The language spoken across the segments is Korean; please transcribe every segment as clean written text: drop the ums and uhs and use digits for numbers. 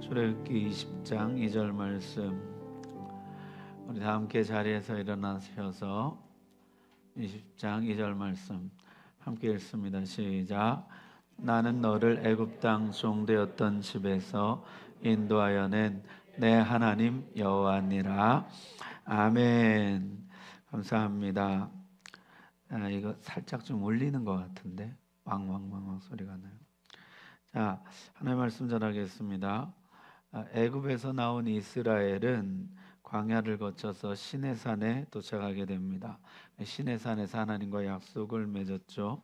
출애굽기 20장 2절 말씀, 우리 다 함께 자리에서 일어나셔서 20장 2절 말씀 함께 읽습니다. 시작. 나는 너를 애굽 땅 종되었던 집에서 인도하여 낸 내 하나님 여호와니라. 아멘. 감사합니다. 이거 살짝 좀 울리는 것 같은데 왕왕왕왕 소리가 나요. 자, 하나님 말씀 전하겠습니다. 애굽에서 나온 이스라엘은 광야를 거쳐서 시내산에 도착하게 됩니다. 시내산에서 하나님과 약속을 맺었죠.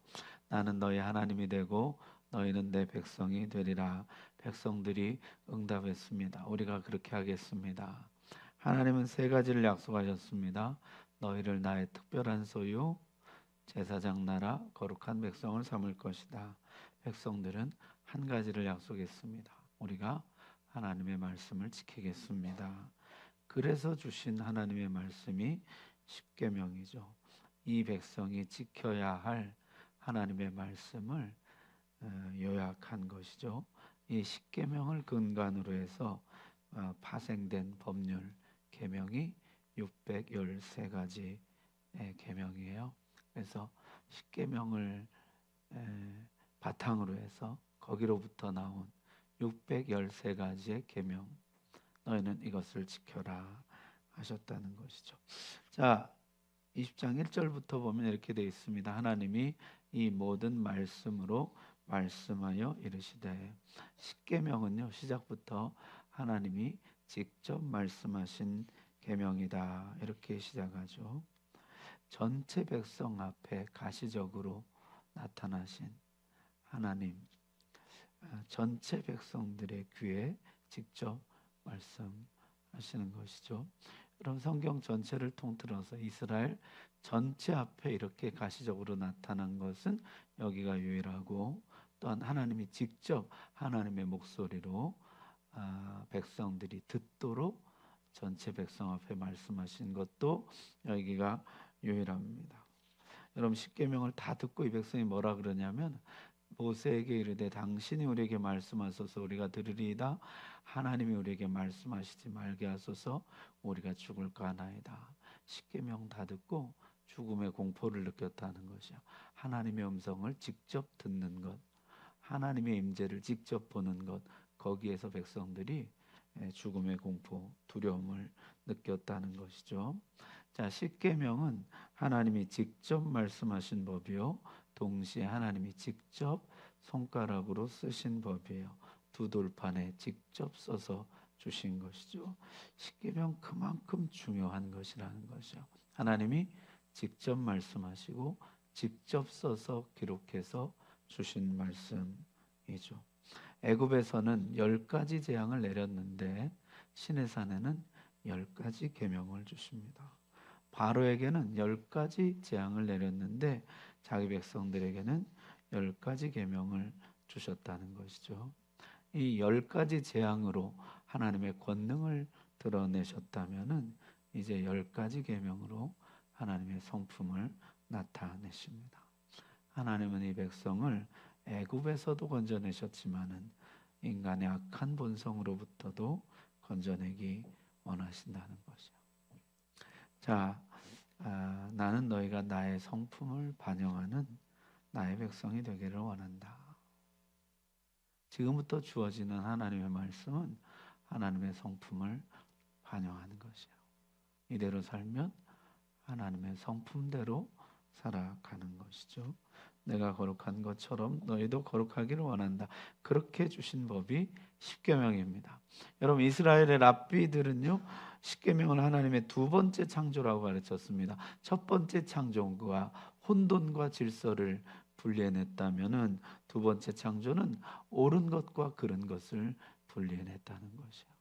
나는 너희 하나님이 되고 너희는 내 백성이 되리라. 백성들이 응답했습니다. 우리가 그렇게 하겠습니다. 하나님은 세 가지를 약속하셨습니다. 너희를 나의 특별한 소유, 제사장 나라, 거룩한 백성을 삼을 것이다. 백성들은 한 가지를 약속했습니다. 우리가 하나님의 말씀을 지키겠습니다. 그래서 주신 하나님의 말씀이 십계명이죠. 이 백성이 지켜야 할 하나님의 말씀을 요약한 것이죠. 이 십계명을 근간으로 해서 파생된 법률 계명이 613가지의 계명이에요. 그래서 십계명을 바탕으로 해서 거기로부터 나온 613가지의 계명, 너희는 이것을 지켜라 하셨다는 것이죠. 자, 20장 1절부터 보면 이렇게 되어 있습니다. 하나님이 이 모든 말씀으로 말씀하여 이르시되, 십계명은요 시작부터 하나님이 직접 말씀하신 계명이다 이렇게 시작하죠. 전체 백성 앞에 가시적으로 나타나신 하나님, 전체 백성들의 귀에 직접 말씀하시는 것이죠. 그럼 성경 전체를 통틀어서 이스라엘 전체 앞에 이렇게 가시적으로 나타난 것은 여기가 유일하고, 또한 하나님이 직접 하나님의 목소리로 백성들이 듣도록 전체 백성 앞에 말씀하신 것도 여기가 유일합니다. 여러분, 십계명을 다 듣고 이 백성이 뭐라 그러냐면, 모세에게 이르되 당신이 우리에게 말씀하소서 우리가 들으리이다. 하나님이 우리에게 말씀하시지 말게 하소서 우리가 죽을까 하나이다. 십계명 다 듣고 죽음의 공포를 느꼈다는 것이요. 하나님의 음성을 직접 듣는 것, 하나님의 임재를 직접 보는 것, 거기에서 백성들이 죽음의 공포, 두려움을 느꼈다는 것이죠. 자, 십계명은 하나님이 직접 말씀하신 법이요, 동시에 하나님이 직접 손가락으로 쓰신 법이에요. 두 돌판에 직접 써서 주신 것이죠. 십계명 그만큼 중요한 것이라는 것이죠. 하나님이 직접 말씀하시고 직접 써서 기록해서 주신 말씀이죠. 애굽에서는 10가지 재앙을 내렸는데 시내산에는 10가지 계명을 주십니다. 바로에게는 10가지 재앙을 내렸는데 자기 백성들에게는 10가지 계명을 주셨다는 것이죠. 이 10가지 재앙으로 하나님의 권능을 드러내셨다면은 이제 10가지 계명으로 하나님의 성품을 나타내십니다. 하나님은 이 백성을 애굽에서도 건져내셨지만은 인간의 악한 본성으로부터도 건져내기 원하신다는 것이요. 자, 나는 너희가 나의 성품을 반영하는 나의 백성이 되기를 원한다. 지금부터 주어지는 하나님의 말씀은 하나님의 성품을 반영하는 것이에요. 이대로 살면 하나님의 성품대로 살아가는 것이죠. 내가 거룩한 것처럼 너희도 거룩하기를 원한다. 그렇게 주신 법이 십계명입니다. 여러분, 이스라엘의 랍비들은요 십계명을 하나님의 두 번째 창조라고 가르쳤습니다. 첫 번째 창조가 혼돈과 질서를 분리해냈다면은 두 번째 창조는 옳은 것과 그른 것을 분리해냈다는 것이에요.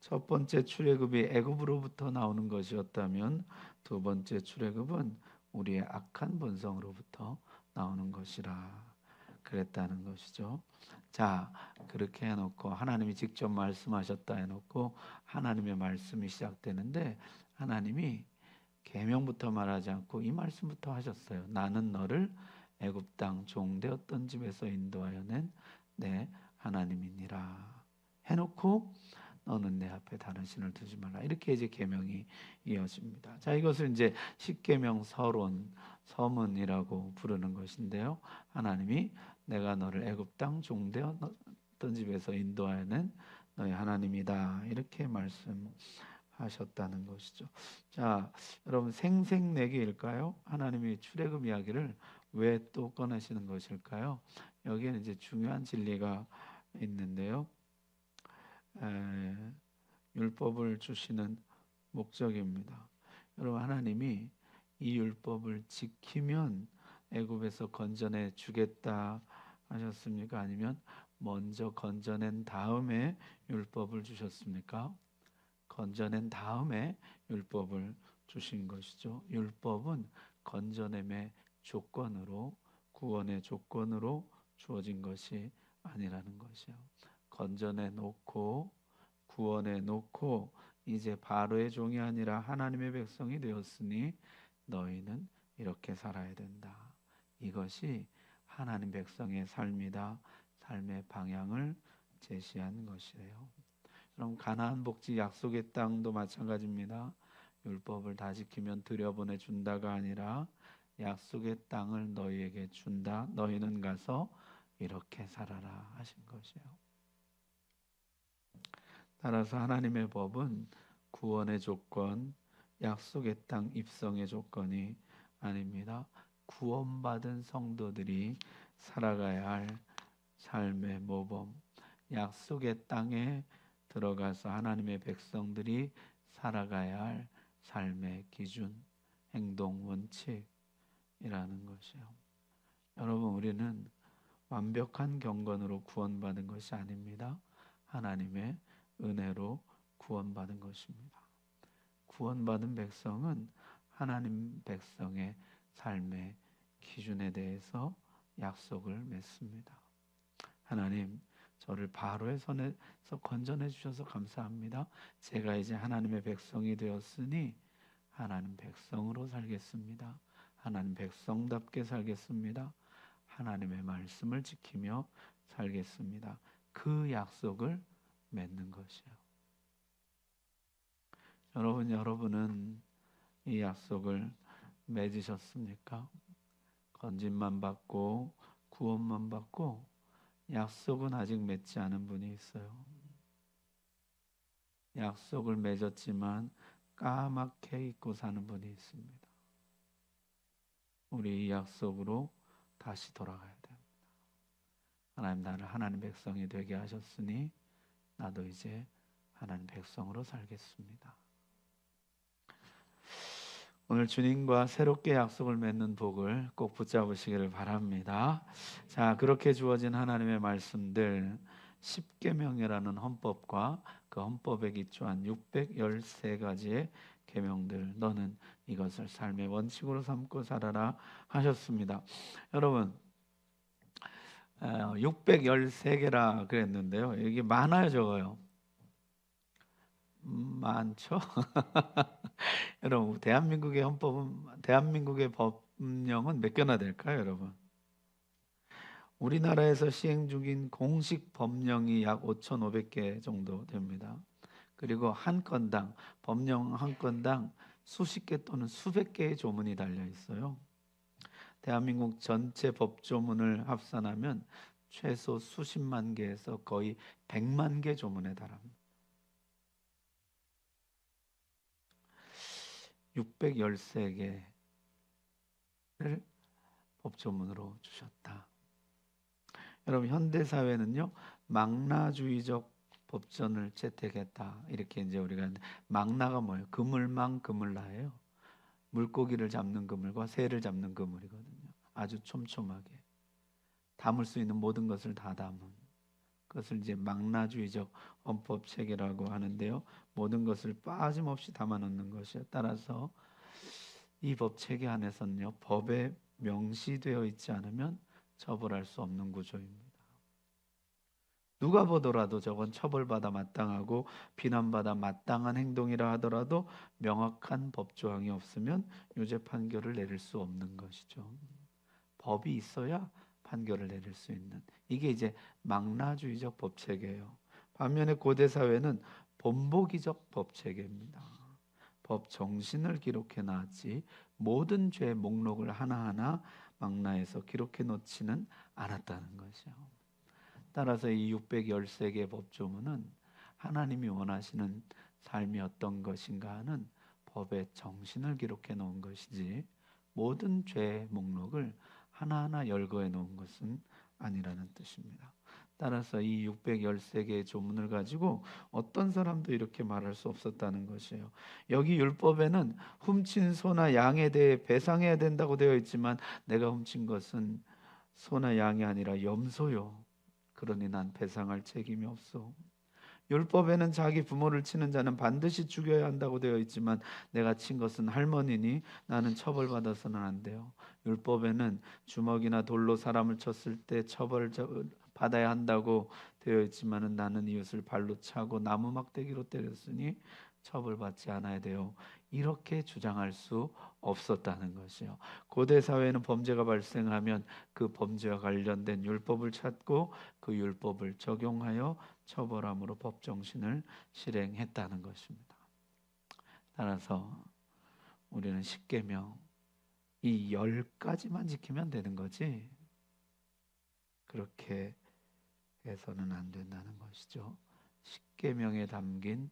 첫 번째 출애굽이 애굽으로부터 나오는 것이었다면 두 번째 출애굽은 우리의 악한 본성으로부터 나오는 것이라 그랬다는 것이죠. 자, 그렇게 해놓고 하나님이 직접 말씀하셨다 해놓고 하나님의 말씀이 시작되는데, 하나님이 계명부터 말하지 않고 이 말씀부터 하셨어요. 나는 너를 애굽 땅 종되었던 집에서 인도하여 낸 내 하나님이니라. 해놓고 너는 내 앞에 다른 신을 두지 말라. 이렇게 이제 계명이 이어집니다. 자, 이것을 이제 십계명 서문이라고 부르는 것인데요. 하나님이 내가 너를 애굽 땅 종되었던 집에서 인도하여낸 너의 하나님이다. 이렇게 말씀하셨다는 것이죠. 자, 여러분 생색내기일까요? 하나님이 출애굽 이야기를 왜 또 꺼내시는 것일까요? 여기에는 이제 중요한 진리가 있는데요. 율법을 주시는 목적입니다. 여러분 하나님이 이 율법을 지키면 애굽에서 건져내 주겠다 하셨습니까? 아니면 먼저 건져낸 다음에 율법을 주셨습니까? 건져낸 다음에 율법을 주신 것이죠. 율법은 건져냄의 조건으로, 구원의 조건으로 주어진 것이 아니라는 것이요. 건져내 놓고 구원해 놓고 이제 바로의 종이 아니라 하나님의 백성이 되었으니 너희는 이렇게 살아야 된다. 이것이 하나님 백성의 삶이다. 삶의 방향을 제시한 것이래요. 그럼 가나안 복지 약속의 땅도 마찬가지입니다. 율법을 다 지키면 들여보내 준다가 아니라 약속의 땅을 너희에게 준다. 너희는 가서 이렇게 살아라 하신 것이에요. 따라서 하나님의 법은 구원의 조건, 약속의 땅 입성의 조건이 아닙니다. 구원받은 성도들이 살아가야 할 삶의 모범, 약속의 땅에 들어가서 하나님의 백성들이 살아가야 할 삶의 기준, 행동 원칙이라는 것이요. 여러분, 우리는 완벽한 경건으로 구원받은 것이 아닙니다. 하나님의 은혜로 구원받은 것입니다. 구원받은 백성은 하나님 백성의 삶의 기준에 대해서 약속을 맺습니다. 하나님, 저를 바로의 손에서 건져내 주셔서 감사합니다. 제가 이제 하나님의 백성이 되었으니 하나님 백성으로 살겠습니다. 하나님 백성답게 살겠습니다. 하나님의 말씀을 지키며 살겠습니다. 그 약속을 맺는 것이요. 여러분은 이 약속을 맺으셨습니까? 건짐만 받고 구원만 받고 약속은 아직 맺지 않은 분이 있어요. 약속을 맺었지만 까맣게 잊고 사는 분이 있습니다. 우리 이 약속으로 다시 돌아가야 됩니다. 하나님, 나를 하나님 백성이 되게 하셨으니 나도 이제 하나님 백성으로 살겠습니다. 오늘 주님과 새롭게 약속을 맺는 복을 꼭 붙잡으시기를 바랍니다. 자, 그렇게 주어진 하나님의 말씀들, 십계명이라는 헌법과 그 헌법에 기초한 613가지의 계명들, 너는 이것을 삶의 원칙으로 삼고 살아라 하셨습니다. 여러분, 613개라 그랬는데요. 이게 많아요, 적어요? 많죠? 여러분, 대한민국의 헌법은, 대한민국의 법령은 몇 개나 될까요, 여러분? 우리나라에서 시행 중인 공식 법령이 약 5,500개 정도 됩니다. 그리고 한 건당, 법령 한 건당 수십 개 또는 수백 개의 조문이 달려 있어요. 대한민국 전체 법조문을 합산하면 최소 수십만 개에서 거의 100만 개 조문에 달합니다. 613개를 법조문으로 주셨다. 여러분, 현대사회는요, 망나주의적 법전을 채택했다. 이렇게 이제 우리가, 망나가 뭐예요? 그물망, 그물나예요. 물고기를 잡는 그물과 새를 잡는 그물이거든요. 아주 촘촘하게 담을 수 있는 모든 것을 다 담은, 그것을 이제 망나주의적 헌법 체계라고 하는데요. 모든 것을 빠짐없이 담아 놓는 것이에 따라서 이 법 체계 안에서는요, 법에 명시되어 있지 않으면 처벌할 수 없는 구조입니다. 누가 보더라도 저건 처벌받아 마땅하고 비난받아 마땅한 행동이라 하더라도 명확한 법조항이 없으면 유죄 판결을 내릴 수 없는 것이죠. 법이 있어야 판결을 내릴 수 있는, 이게 이제 망나주의적 법체계예요. 반면에 고대 사회는 본보기적 법 체계입니다. 법 정신을 기록해 놨지 모든 죄 목록을 하나하나 망라해서 기록해 놓지는 않았다는 것이요. 따라서 이 613개의 법조문은 하나님이 원하시는 삶이 어떤 것인가 하는 법의 정신을 기록해 놓은 것이지 모든 죄 목록을 하나하나 열거해 놓은 것은 아니라는 뜻입니다. 따라서 이 613개의 조문을 가지고 어떤 사람도 이렇게 말할 수 없었다는 것이에요. 여기 율법에는 훔친 소나 양에 대해 배상해야 된다고 되어 있지만 내가 훔친 것은 소나 양이 아니라 염소요. 그러니 난 배상할 책임이 없어. 율법에는 자기 부모를 치는 자는 반드시 죽여야 한다고 되어 있지만 내가 친 것은 할머니니 나는 처벌받아서는 안 돼요. 율법에는 주먹이나 돌로 사람을 쳤을 때 처벌을 받아야 한다고 되어 있지만은 나는 이웃을 발로 차고 나무 막대기로 때렸으니 처벌받지 않아야 돼요. 이렇게 주장할 수 없었다는 것이요. 고대 사회는 범죄가 발생하면 그 범죄와 관련된 율법을 찾고 그 율법을 적용하여 처벌함으로 법 정신을 실행했다는 것입니다. 따라서 우리는 십계명 이 10가지만 지키면 되는 거지 그렇게 해서는 안 된다는 것이죠. 십계명에 담긴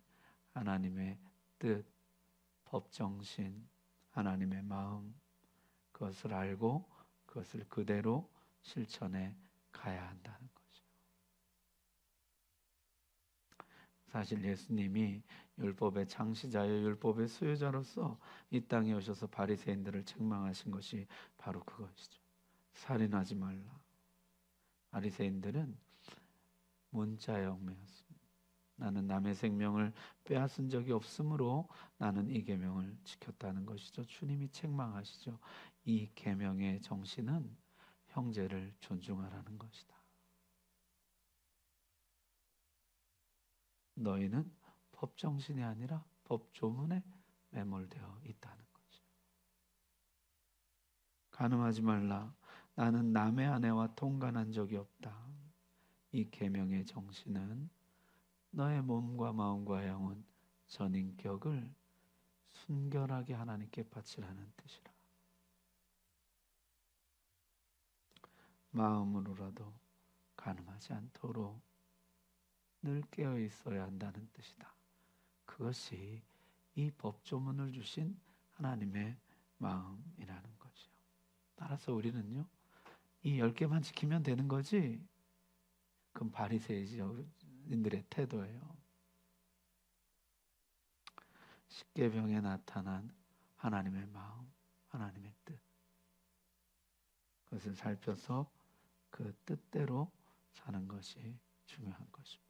하나님의 뜻, 법 정신, 하나님의 마음 그것을 알고 그것을 그대로 실천해 가야 한다는 거죠. 사실 예수님이 율법의 창시자여 율법의 수요자로서 이 땅에 오셔서 바리새인들을 책망하신 것이 바로 그것이죠. 살인하지 말라. 바리새인들은 문자의 얽매였습니다. 나는 남의 생명을 빼앗은 적이 없으므로 나는 이 계명을 지켰다는 것이죠. 주님이 책망하시죠. 이 계명의 정신은 형제를 존중하라는 것이다. 너희는 법 정신이 아니라 법 조문에 매몰되어 있다는 거죠. 간음하지 말라. 나는 남의 아내와 통간한 적이 없다. 이 계명의 정신은 너의 몸과 마음과 영혼 전인격을 순결하게 하나님께 바치라는 뜻이라. 마음으로라도 간음하지 않도록 늘 깨어 있어야 한다는 뜻이다. 그것이 이 법조문을 주신 하나님의 마음이라는 거죠. 따라서 우리는요, 이 10개만 지키면 되는 거지. 그건 바리새인들의 태도예요. 십계명에 나타난 하나님의 마음, 하나님의 뜻. 그것을 살펴서 그 뜻대로 사는 것이 중요한 것입니다.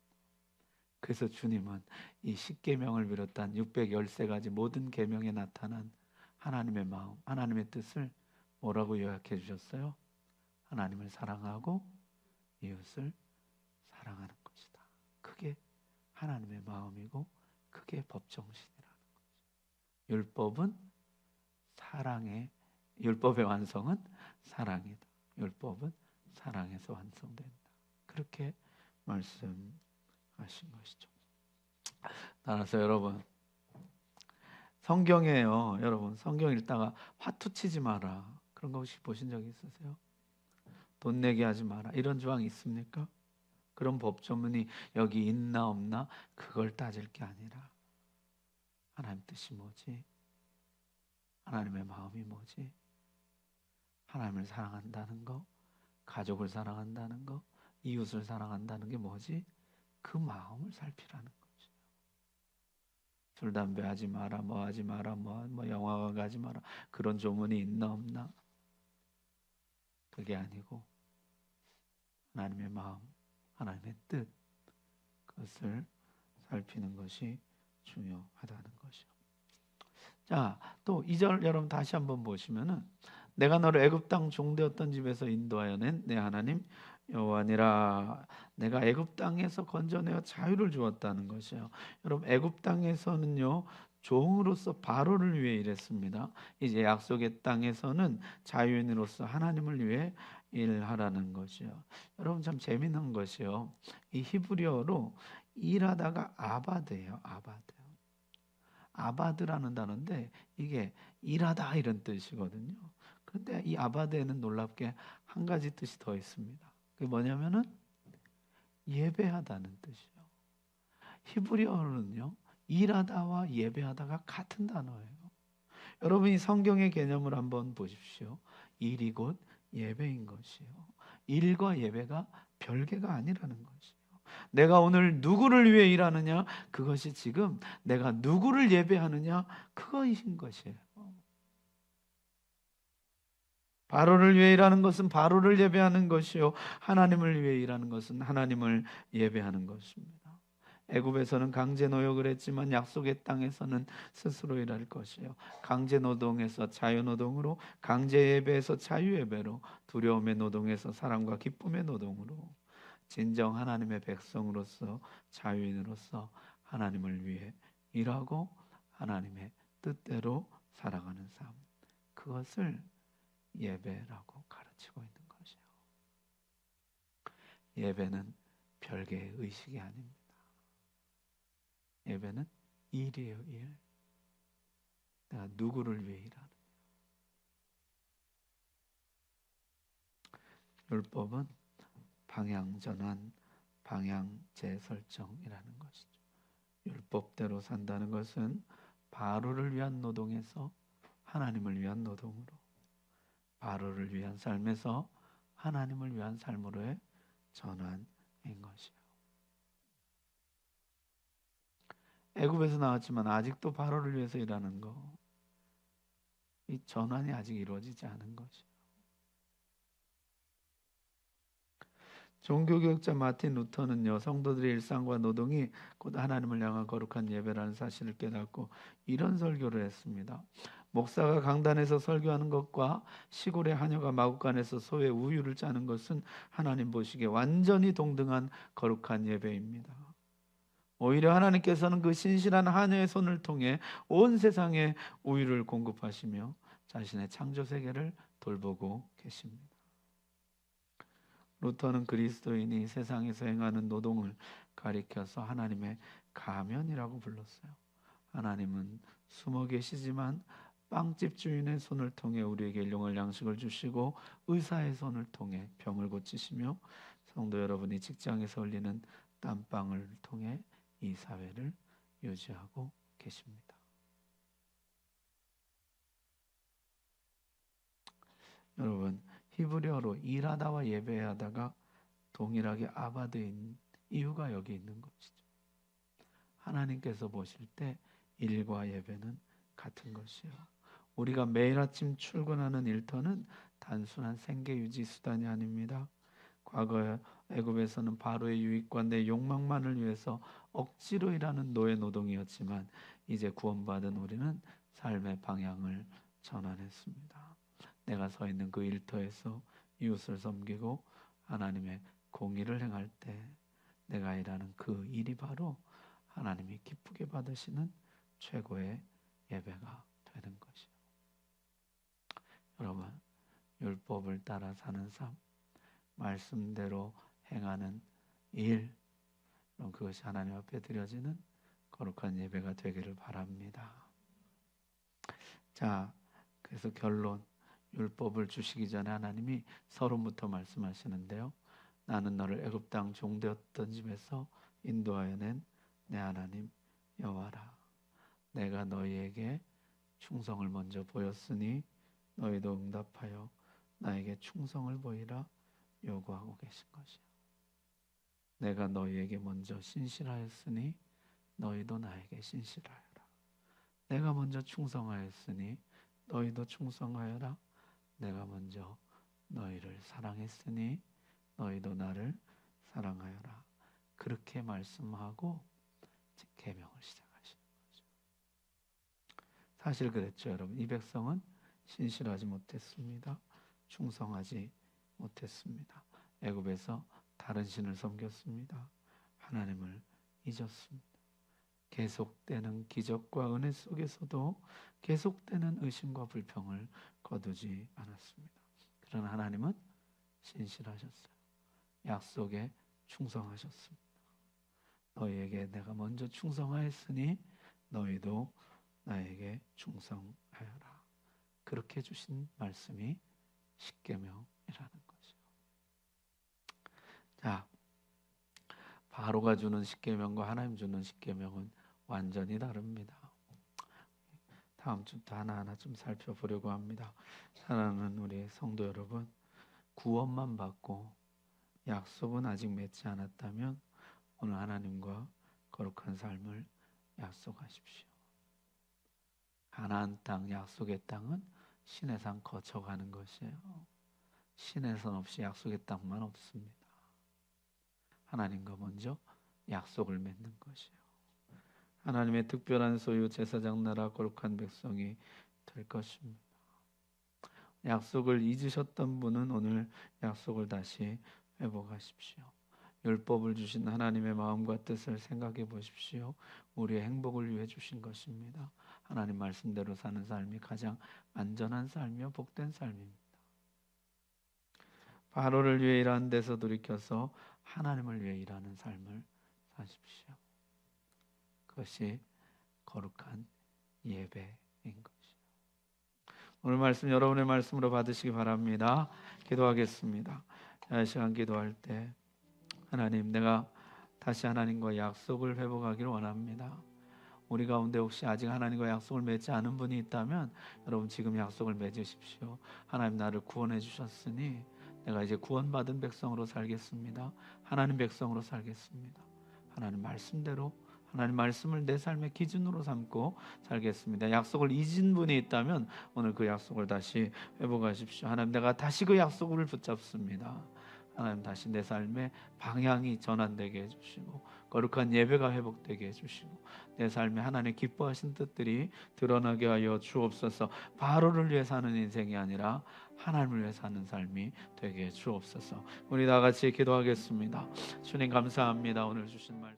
그래서 주님은 이 십계명을 비롯한 613가지 모든 계명에 나타난 하나님의 마음, 하나님의 뜻을 뭐라고 요약해 주셨어요? 하나님을 사랑하고 이웃을 사랑하는 것이다. 그게 하나님의 마음이고 그게 법정신이라는 거죠. 율법의 완성은 사랑이다. 율법은 사랑에서 완성된다. 그렇게 말씀하신 것이죠. 따라서 여러분 성경에요. 여러분 성경 읽다가 화투 치지 마라. 그런 거 혹시 보신 적 있으세요? 돈 내게 하지 마라. 이런 조항이 있습니까? 그런 법조문이 여기 있나 없나 그걸 따질 게 아니라 하나님 뜻이 뭐지? 하나님의 마음이 뭐지? 하나님을 사랑한다는 거, 가족을 사랑한다는 거, 이웃을 사랑한다는 게 뭐지? 그 마음을 살피라는 거지. 술, 담배 하지 마라, 뭐 하지 마라, 뭐 영화관 가지 마라. 그런 조문이 있나 없나? 그게 아니고 하나님의 마음, 하나님의 뜻, 그것을 살피는 것이 중요하다는 것이요. 자, 또 2절 여러분 다시 한번 보시면은 내가 너를 애굽 땅 종되었던 집에서 인도하여 낸 내 하나님 여호와니라. 내가 애굽 땅에서 건져내어 자유를 주었다는 것이에요. 여러분 애굽 땅에서는요 종으로서 바로를 위해 일했습니다. 이제 약속의 땅에서는 자유인으로서 하나님을 위해 일하라는 것이요. 여러분 참 재미난 것이요. 이 히브리어로 일하다가 아바드예요. 아바드. 아바드라는 단어인데 이게 일하다 이런 뜻이거든요. 그런데 이 아바드에는 놀랍게 한 가지 뜻이 더 있습니다. 그게 뭐냐면은 예배하다는 뜻이에요. 히브리어는요, 일하다와 예배하다가 같은 단어예요. 여러분이 성경의 개념을 한번 보십시오. 일이 곧 예배인 것이에요. 일과 예배가 별개가 아니라는 것이에요. 내가 오늘 누구를 위해 일하느냐, 그것이 지금 내가 누구를 예배하느냐, 그것인 것이에요. 바로를 위해 일하는 것은 바로를 예배하는 것이요, 하나님을 위해 일하는 것은 하나님을 예배하는 것입니다. 애굽에서는 강제 노역을 했지만 약속의 땅에서는 스스로 일할 것이요, 강제 노동에서 자유 노동으로, 강제 예배에서 자유 예배로, 두려움의 노동에서 사랑과 기쁨의 노동으로, 진정 하나님의 백성으로서, 자유인으로서 하나님을 위해 일하고 하나님의 뜻대로 살아가는 삶, 그것을 예배라고 가르치고 있는 것이요. 예배는 별개의 의식이 아닙니다. 예배는 일이에요, 일. 내가 누구를 위해 일하는. 율법은 방향 전환, 방향 재설정이라는 것이죠. 율법대로 산다는 것은 바로를 위한 노동에서 하나님을 위한 노동으로, 바로를 위한 삶에서 하나님을 위한 삶으로의 전환인 것이요. 애굽에서 나왔지만 아직도 바로를 위해서 일하는 거, 이 전환이 아직 이루어지지 않은 것이요. 종교개혁자 마틴 루터는요, 성도들의 일상과 노동이 곧 하나님을 향한 거룩한 예배라는 사실을 깨닫고 이런 설교를 했습니다. 목사가 강단에서 설교하는 것과 시골의 하녀가 마구간에서 소의 우유를 짜는 것은 하나님 보시기에 완전히 동등한 거룩한 예배입니다. 오히려 하나님께서는 그 신실한 하녀의 손을 통해 온 세상에 우유를 공급하시며 자신의 창조 세계를 돌보고 계십니다. 루터는 그리스도인이 세상에서 행하는 노동을 가리켜서 하나님의 가면이라고 불렀어요. 하나님은 숨어 계시지만 빵집 주인의 손을 통해 우리에게 일용할 양식을 주시고 의사의 손을 통해 병을 고치시며 성도 여러분이 직장에서 흘리는 땀방을 통해 이 사회를 유지하고 계십니다. 여러분, 히브리어로 일하다와 예배하다가 동일하게 아바드인 이유가 여기 있는 것이죠. 하나님께서 보실 때 일과 예배는 같은 것이요. 우리가 매일 아침 출근하는 일터는 단순한 생계 유지 수단이 아닙니다. 과거 애굽에서는 바로의 유익과 내 욕망만을 위해서 억지로 일하는 노예 노동이었지만 이제 구원받은 우리는 삶의 방향을 전환했습니다. 내가 서 있는 그 일터에서 이웃을 섬기고 하나님의 공의를 행할 때 내가 일하는 그 일이 바로 하나님이 기쁘게 받으시는 최고의 예배가 되는 것이요. 여러분, 율법을 따라 사는 삶, 말씀대로 행하는 일, 그럼 그것이 하나님 앞에 드려지는 거룩한 예배가 되기를 바랍니다. 자, 그래서 결론, 율법을 주시기 전에 하나님이 서론부터 말씀하시는데요. 나는 너를 애굽 땅 종되었던 집에서 인도하여 낸 내 하나님 여호와라. 내가 너희에게 충성을 먼저 보였으니 너희도 응답하여 나에게 충성을 보이라 요구하고 계신 것이요. 내가 너희에게 먼저 신실하였으니 너희도 나에게 신실하여라. 내가 먼저 충성하였으니 너희도 충성하여라. 내가 먼저 너희를 사랑했으니 너희도 나를 사랑하여라. 그렇게 말씀하고 계명을 시작하시는 거죠. 사실 그랬죠, 여러분. 이 백성은 신실하지 못했습니다. 충성하지 못했습니다. 애굽에서 다른 신을 섬겼습니다. 하나님을 잊었습니다. 계속되는 기적과 은혜 속에서도 계속되는 의심과 불평을 거두지 않았습니다. 그러나 하나님은 신실하셨어요. 약속에 충성하셨습니다. 너희에게 내가 먼저 충성하였으니 너희도 나에게 충성하여라. 그렇게 주신 말씀이 십계명이라는 거죠. 자, 바로가 주는 십계명과 하나님 주는 십계명은 완전히 다릅니다. 다음 주부터 하나하나 좀 살펴보려고 합니다. 사랑하는 우리 성도 여러분, 구원만 받고 약속은 아직 맺지 않았다면 오늘 하나님과 거룩한 삶을 약속하십시오. 가나안 땅, 약속의 땅은 신의 산 거쳐가는 것이에요. 신의 산 없이 약속의 땅만 없습니다. 하나님과 먼저 약속을 맺는 것이에요. 하나님의 특별한 소유, 제사장 나라, 거룩한 백성이 될 것입니다. 약속을 잊으셨던 분은 오늘 약속을 다시 회복하십시오. 율법을 주신 하나님의 마음과 뜻을 생각해 보십시오. 우리의 행복을 위해 주신 것입니다. 하나님 말씀대로 사는 삶이 가장 안전한 삶이요 복된 삶입니다. 바로를 위해 일하는 데서 돌이켜서 하나님을 위해 일하는 삶을 사십시오. 그것이 거룩한 예배인 것이요. 오늘 말씀 여러분의 말씀으로 받으시기 바랍니다. 기도하겠습니다. 이 시간 기도할 때 하나님, 내가 다시 하나님과 약속을 회복하기를 원합니다. 우리 가운데 혹시 아직 하나님과 약속을 맺지 않은 분이 있다면 여러분 지금 약속을 맺으십시오. 하나님, 나를 구원해 주셨으니 내가 이제 구원받은 백성으로 살겠습니다. 하나님 백성으로 살겠습니다. 하나님 말씀대로, 하나님 말씀을 내 삶의 기준으로 삼고 살겠습니다. 약속을 잊은 분이 있다면 오늘 그 약속을 다시 회복하십시오. 하나님, 내가 다시 그 약속을 붙잡습니다. 하나님, 다시 내 삶의 방향이 전환되게 해주시고 거룩한 예배가 회복되게 해주시고 내 삶에 하나님 기뻐하신 뜻들이 드러나게 하여 주옵소서. 바로를 위해 사는 인생이 아니라 하나님을 위해 사는 삶이 되게 해 주옵소서. 우리 다 같이 기도하겠습니다. 주님 감사합니다. 오늘 주신 말씀